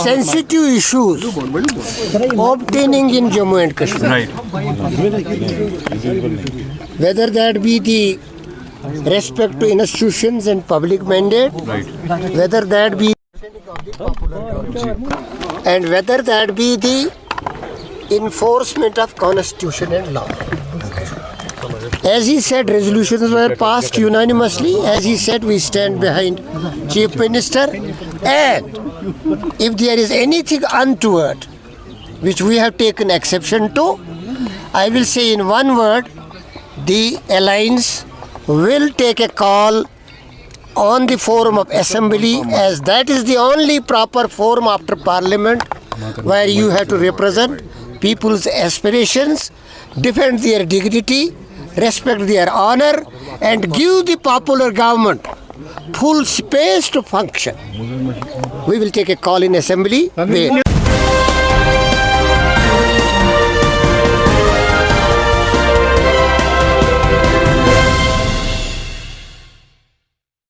sensitive issues obtaining in Jammu and Kashmir. Right. Whether that be the respect to institutions and public mandate, Right. whether that be and whether that be the enforcement of constitution and law. As he said, resolutions were passed unanimously. As he said, we stand behind Chief Minister. And if there is anything untoward which we have taken exception to, I will say in one word, the alliance will take a call on the forum of assembly, as that is the only proper forum after parliament where you have to represent people's aspirations, defend their dignity, respect their honor, and give the popular government full space to function. We will take a call in assembly.